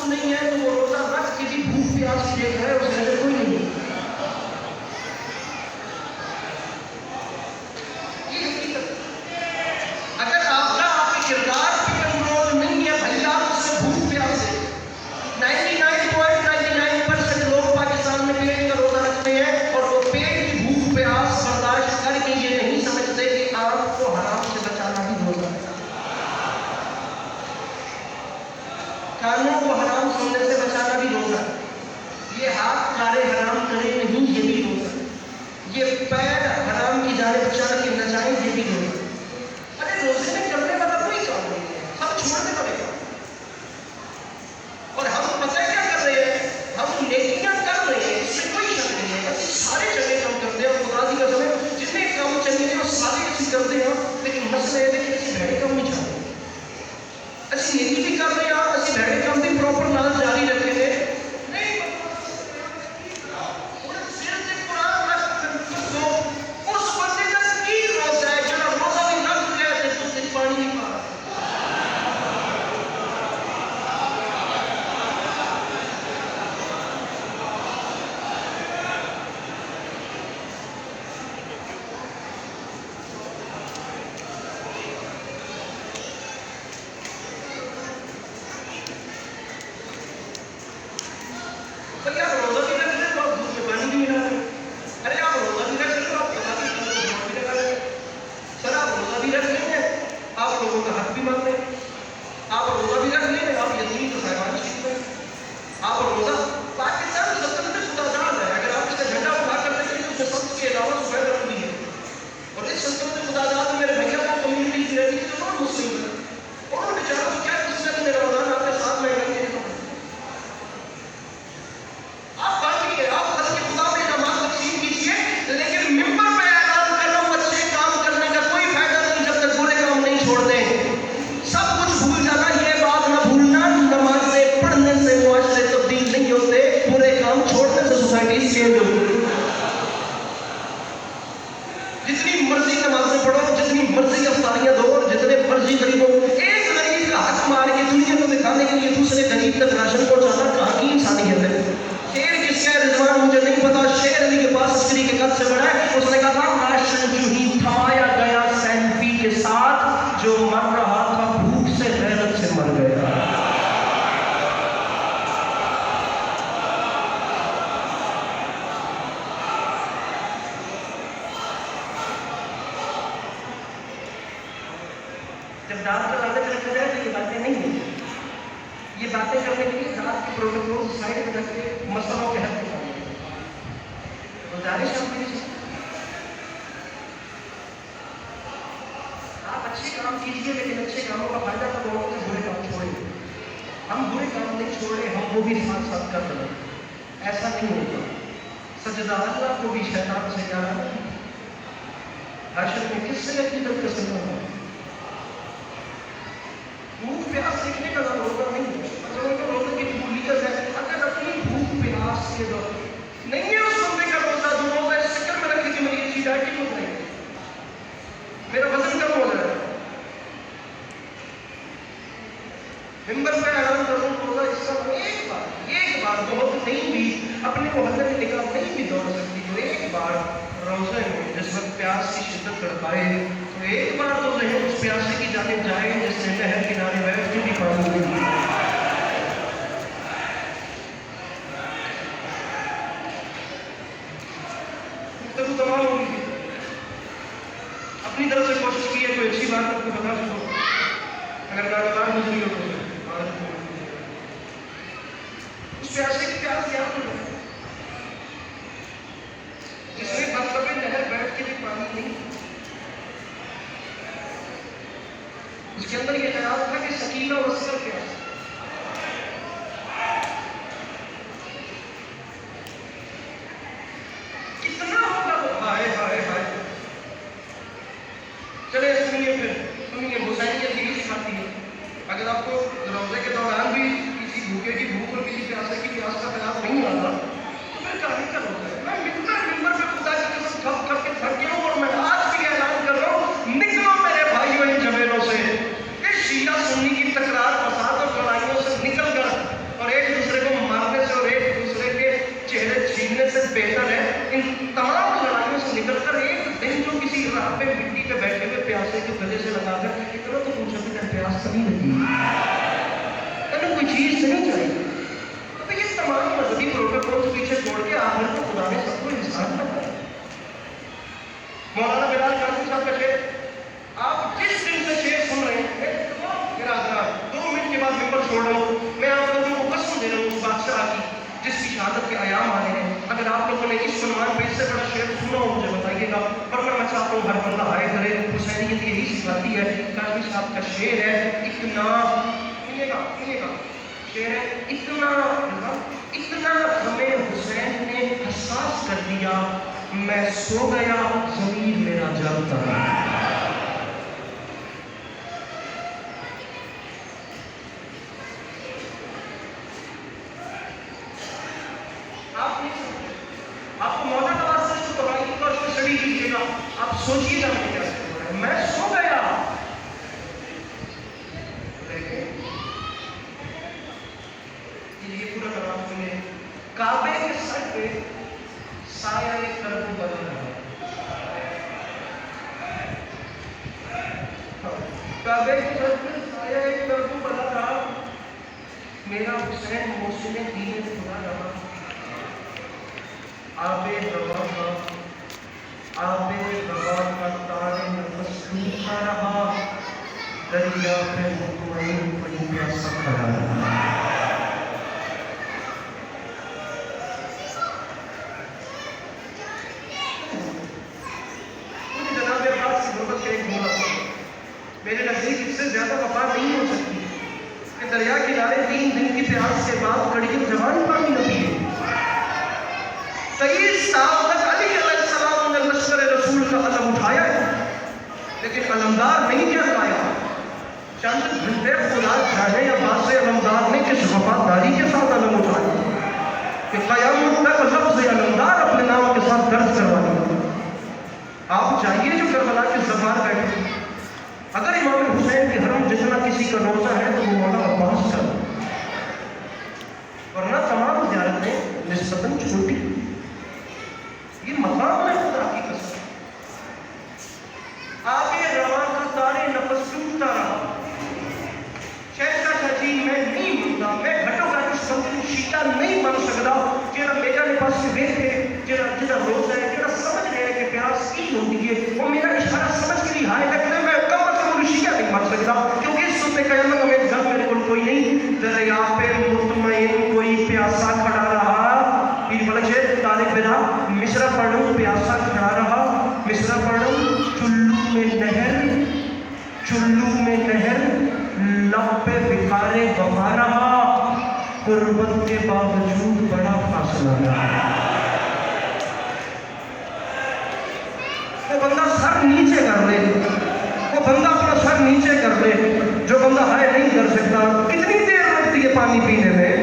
معلوم نہیں ہے تو وہ روزہ رکھ کے بھی بھوک پیاس کی دیکھ رہا ہے، اس میں کوئی نہیں ہے۔ یہ حقیقت اگر آپ کا آپ کے کردار پہ کنٹرول نہیں ہے، بھائی آپ اس سے بھوک پیاس سے 99.99% لوگ پاکستان میں پیٹ کا روزہ رکھتے ہیں اور وہ پیٹ کی بھوک پیاس برداشت کر کے یہ نہیں سمجھتے کہ آپ کو حرام سے بچانا بھی روزہ ہے۔ کانوں کو حرام سننے سے بچانا بھی روزہ ہے۔ یہ ہاتھ کارے حرام کرے نہیں، یہ بھی روزہ ہے۔ یہ پیر حرام کی جانب چل کے نہ جائیں، یہ بھی روزہ ہے۔ ارے روزے میں کرنے والا کوئی کام نہیں ہے، سب چھوڑنے پڑے گا۔ اور ہم پتہ کیا کر رہے ہیں؟ ہم نیکیاں کر رہے ہیں، اس میں کوئی شک نہیں ہے، اسی سارے چنگے کام کرتے ہیں، اور خدا کی قسم ہے جتنے کام چنگے ہیں وہ سارے اسی کرتے ہیں، لیکن مسئلہ یہ ہے کہ اسی بھڑے کام نہیں چاہتے۔ اسی نیکی بھی کر رہے ہیں، اسی بھڑے کام بھی پراپر نال جاری رکھے ہیں۔ نہیں صرف قرآن رکھ اس بندے کا کی روزہ ہے جو روزہ بھی رکھ لیا ہے تو تیری پانی نہیں پا رہا۔ بھئی آپ روزہ بھی رکھ لیں تو آپ دودھ میں پانی بھی ملا رہے ہیں۔ ارے آپ روزہ بھی رکھ لیں تو آپ خدا کی قسم بھی لگا رہے ہیں۔ سر آپ روزہ بھی رکھ لیں گے، آپ لوگوں کا حق بھی مان لیں، آپ روزہ بھی رکھ لیں، آپ یتیم کو صاحبان شریف میں آپ روزہ پاکستان سلطنت میں خدا دار ہے، اگر آپ اس کا جھنڈا اٹھا کر دیکھیں تو اس میں سب کے علاوہ سفید رنگ بھی ہے، اور اس سلطنت میں خدا دار میں میرے بھیا کو کمیونٹی کی رہتی تھی جو نان مسلم ہے، اور ان بیچاروں کو کیا کس نے میرا رمضان آپ کے ساتھ میں رکھے ہیں۔ آپ بات کیجیے، آپ خدا کے خدا میں نماز تقسیم کیجیے، لیکن ممبر پہ اعلان کر رہا ہوں اچھے کام کرنے کا کوئی فائدہ نہیں جب تک برے کام نہیں چھوڑتے۔ سب کچھ بھول جانا، یہ بات نہ بھولنا، نمازیں پڑھنے سے معاشرے تبدیل نہیں ہوتے، برے کام چھوڑنے سے سوسائٹی چینج ہوتی۔ جتنی مرضی نمازیں پڑھو، جتنی مرضی افطاریاں دو، اور جتنے مرضی غریبوں ایک غریب کا حق مار کے دنیا کو دکھانے کے لیے دوسرے غریب تک راشن پہنچانا کہاں کی انسانیت ہے؟ شیر کس کا ہے رضوان مجھے نہیں پتا، شیر علی کے پاس استری کے قد سے بڑا ہے، اس نے کہا تھا راشن جو ہی تھمایا گیا سیلفی کے ساتھ، جو مر رہا تھا بھوک سے غیرت سے مر گیا۔ جب دانت کا لالچ رکھا جائے تو یہ باتیں نہیں ہیں، یہ باتیں کرنے کے لیے دانت کے پروٹوکول سائڈ میں رکھ کے مسئلوں کے حل کریں۔ گزارش آپ اچھے کام کیجیے، لیکن اچھے کاموں کا فائدہ تو لوگوں سے برے کام چھوڑیں۔ ہم برے کام نہیں چھوڑے، ہم وہ بھی ساتھ ساتھ کر رہے ہیں، ایسا نہیں ہوگا۔ سجدہ اللہ کو بھی شیطان سے جانا نہیں، حشر میں کس سے اپنی طرف کا سجدہ ہے؟ بھوک پیاس سیکھنے کا روزہ نہیں ہے، اگر ان روزے کی قبولیت ہے، اگر اپنی بھوک پیاس کے دور نہیں ہے اس بندے کا روزہ جو روزہ اس چکر میں رکھے کہ میری اچھی ڈائٹنگ ہو جائے، میرا وزن کم ہو جائے، ممبر پہ اعلان کروں روزہ اس کا ایک بار بہت نہیں بھی اپنے محلے میں نکاح نہیں بھی دوڑ سکتی، جو ایک بار روزے میں جس وقت پیاس کی شدت تڑپائے تو ایک بار تو ذہن اس پیاسے کی جانب جائے جس نے نہر کنارے بیٹھ کے بھی پانی نہیں پیا۔ گفتگو تمام ہوگی، اپنی طرف سے کوشش کی ہے کوئی اچھی بات آپ کو بتا سکو، اگر ناگزار گزری ہو تو اس پیاسے کی پیاس یاد ہو جائے جس میں مطلب نہر بیٹھ کے بھی پانی نہیں، اس کے اندر یہ خیال تھا کہ سکینہ و اثر پیاس کتنا ہوگا وہ، ہائے ہائے ہائے۔ چلے سنیے پھر سنیے، حسین یہ یہی سکھاتی ہے، اگر آپ کو روزے کے دوران بھی کسی بھوکے کی بھوک اور کسی پیاسے کی پیاس کا خیال نہیں آتا تو پھر کہانی کا روزہ ہے۔ میں ممبر پہ خدا کی قسم کھپ کر کے تھک گیا ہوں، اور میں آج بھی اعلان کر رہا ہوں، نکلو میرے بھائیوں ان جبینوں سے، اس شیعہ سنی کی تکرار فساد اور لگا کر اتنا تو پوچھا کہ تیرے پیاس تو نہیں لگی، تمہیں کوئی چیز تو نہیں چاہیے؟ تو یہ تمام مذہبی پروٹوکول پیچھے چھوڑ کے آخر کو خدا نے سب کو انسان بنایا۔ مولانا بلال قاسم صاحب کا شعر آپ جس دن سے شعر سن رہے ہیں، برادران 2 منٹ کے بعد ممبر چھوڑ رہا ہوں، میں آپ لوگوں کو قسم دے رہا ہوں اس بادشاہ کی جس کی شہادت کے ایام آنے ہیں، اگر آپ لوگوں نے اس عنوان پہ اس سے بڑا شعر سنا ہو مجھے بتائیے گا، ورنہ میں چاہتا ہوں ہر بندہ آئے کرے، حسینیت یہی سکھاتی ہے۔ کاظمی صاحب کا شعر ہے اتنا، سنیے گا شعر ہے اتنا ہمیں حسین نے حساس کر دیا، میں سو گیا ضمیر میرا جاگتا ہے۔ آپ کو مولانا نواز سے جو دہائی اور اس کو سڑی کیجیے گا، آپ سوچیے گا میں کیا سکتا ہے، میں سو گیا۔ یہ پورا کلام سنیں، کعبے کے سر پہ سایہ کرب بدل رہا، کعبے کے سر پہ سایہ کرب بدل رہا، میرا حسین موسم دین خدا رہا، آبے روان کا تارے نفس ٹوٹتا رہا، دریا پہ مطمئن پڑی پیاسا کھڑا رہا۔ مجھے جناب عباس کی محبت کا ایک مولا میرے نزدیک اس سے زیادہ وفا نہیں ہو سکتی کہ دریا کنارے 3 دن کی پیاس کے بعد کڑی جوان پانی نہ پیے۔ 23 سال تک علی علیہ السلام نے لشکر رسول کا علم اٹھایا ہے، لیکن علمدار نہیں کیا پایا۔ چند گھنٹے خدا جانے عباس علمدار نے کس وفاداری کے ساتھ علم اٹھایا کہ قیامت تک لفظ علمدار اپنے نام کے ساتھ درج کروا دیا۔ آپ چاہیے جو کربلا کے زبان بیٹھے، اگر امام حسین کے حرم جتنا کسی کا روزہ ہے تو وہ مولا عباس کا، ورنہ تمام زیارتیں نسبتاً چھوٹی، یہ مقام ہے خدا کی قسم۔ آگے روان کا تارے نفس ٹوٹتا رہا، شہزادہ جی میں نہیں بنتا، میں گھٹو کا کچھ سمجھوں شیطہ نہیں بن سکتا، جیڑا میرا نے پاس ویکھے، جیڑا روزہ ہے، جیڑا سمجھ رہے کہ پیاس کی ہوتی ہے، وہ میرا اشارہ سمجھ کے لیے ہائے تک میں کم از کم شیعہ نہیں بن سکتا، کیونکہ اس صورت قیامت میں گھر میرے کو کوئی نہیں، دریا پہ مطمئن کوئی پیاسا کھڑا رہا۔ پیر ملک شیخ طالب بنا مصرع پڑھوں پیاسا کھڑا رہا، مصرع پڑھوں چلو میں نہر لب پہ بخارے وفا رہا، قربت کے باوجود بڑا فاصلہ رہا۔ وہ بندہ سر نیچے کر لے، وہ بندہ اپنا سر نیچے کر لے جو بندہ ہائے نہیں کر سکتا۔ کتنی دیر لگتی ہے پانی پینے میں؟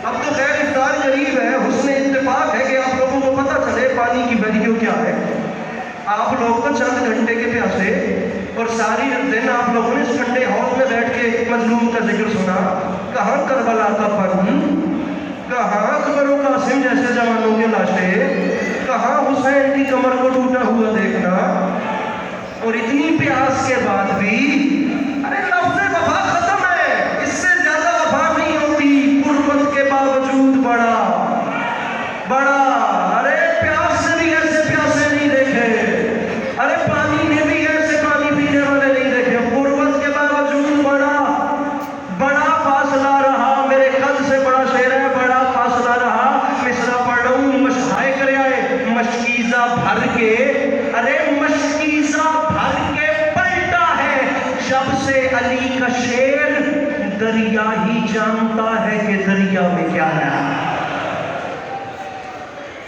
اب تو خیر افطار قریب ہے، حسن اتفاق ہے کہ آپ لوگوں کو پتہ چلے پانی کی ویلیو کیا ہے۔ آپ لوگ تو چند گھنٹے کے پیاسے، اور ساری دن آپ لوگوں نے اس ٹھنڈے ہال میں بیٹھ کے مظلوم کا ذکر سنا، کہاں کربلا کا پن، کہاں اکبر و قاسم جیسے جوانوں کے لاشیں، کہاں حسین کی کمر کو ٹوٹا ہوا دیکھنا، اور اتنی پیاس کے بعد بھی ارے لفظ وفا ختم ہے، اس سے زیادہ وفا نہیں ہوتی۔ قربت کے باوجود بڑا ارے پیاس سے بھی ایسے پیاسے نہیں دیکھے، ارے پانی نے بھی ایسے پانی پینے والے نہیں دیکھے، قربت کے باوجود بڑا فاصلہ رہا۔ میرے قد سے بڑا شعر ہے، بڑا فاصلہ رہا۔ مصرع پڑھوں مشہائے کرے آئے، مشکیزہ بھر کے، ارے مشکیزہ بھر کے پلٹا ہے جب سے علی کا شعر، دریا ہی جانتا ہے کہ دریا میں کیا ہے۔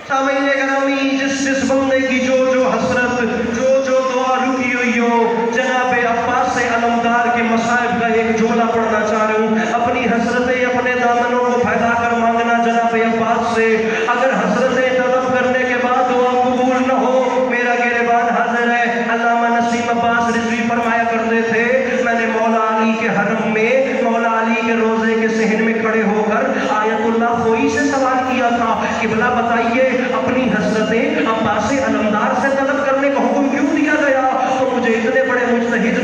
سامعین گرامی، جس بندے کی جو حسرت، جو دعا رکی ہوئی ہو، جناب عباس علمدار کے مصائب کا ایک جملہ پڑھنا چاہ رہا ہوں۔ اپنی حسرتیں اپنے دامنوں کو پھیلا کر مانگنا جناب عباس سے۔ اگر حسرتیں طلب کرنے کے بعد دعا قبول نہ ہو، میرا گریبان حاضر ہے۔ علامہ نسیم عباس رضوی فرمایا کرتے تھے، میں نے مولا علی کے حرم میں، مولا علی کے روزے کے صحن میں کھڑے ہو کر آیت اللہ خوئی سے سوال کیا تھا کہ بھلا بتائیے اپنی حسرتیں عباس علمدار سے طلب کرنے کا حکم کیوں دیا گیا؟ تو مجھے اتنے بڑے مجتہد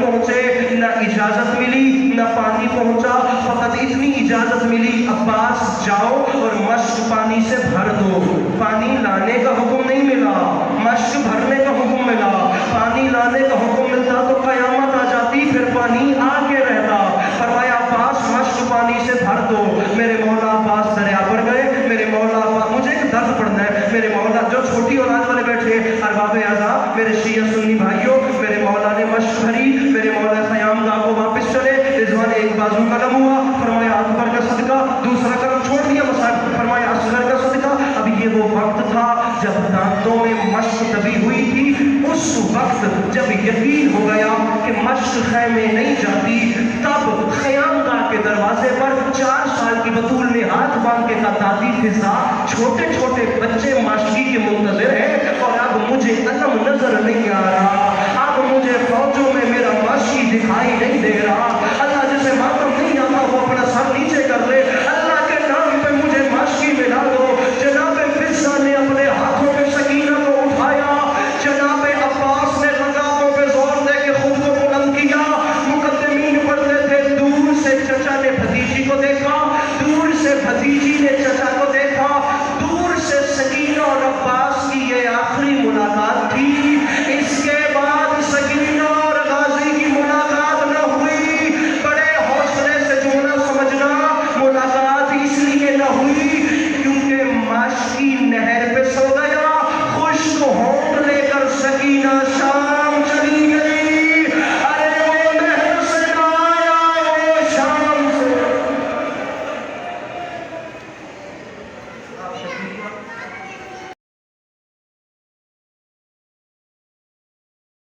پہنچے، نہ اجازت ملی نہ پانی پہنچا، فقط اتنی اجازت ملی عباس جاؤ اور مشک پانی سے بھر دو۔ پانی لانے کا حکم نہیں ملا، مشک بھرنے کا حکم ملا۔ پانی لانے کا حکم ملتا تو قیامت آ جاتی، پھر پانی آ کے رہتا۔ فرمایا عباس مشک پانی سے بھر دو۔ میرے مولا عباس دریا پر گئے، میرے مولا عباس، مجھے ایک درد پڑھنا ہے، میرے مولا جو چھوٹی اولاد والے بیٹھے ارباب اعضاء، میرے شیعہ سنی بھائیوں، میرے مولا نے مشق بھری، میرے مولا خیام گاہ کو واپس چلے، رضوان ایک بازو قدم ہوا، فرمایا اکبر کا صدقہ، دوسرا قدم چھوڑ دیا مصعب، فرمایا اصغر کا صدقہ۔ اب یہ وہ وقت تھا جب دانتوں میں مشق دبی ہوئی تھی، اس وقت جب یقین ہو گیا کہ مشق خیمے نہیں جاتی، تب خیام گاہ کے دروازے پر 4 سال کی بطول نے ہاتھ باندھ کے کہا دادی فضا، چھوٹے چھوٹے بچے ماشکی کے منتظر ہیں اور اب مجھے علم نظر نہیں آ رہا، اب مجھے فوجوں میں میرا ماشکی دکھائی نہیں دے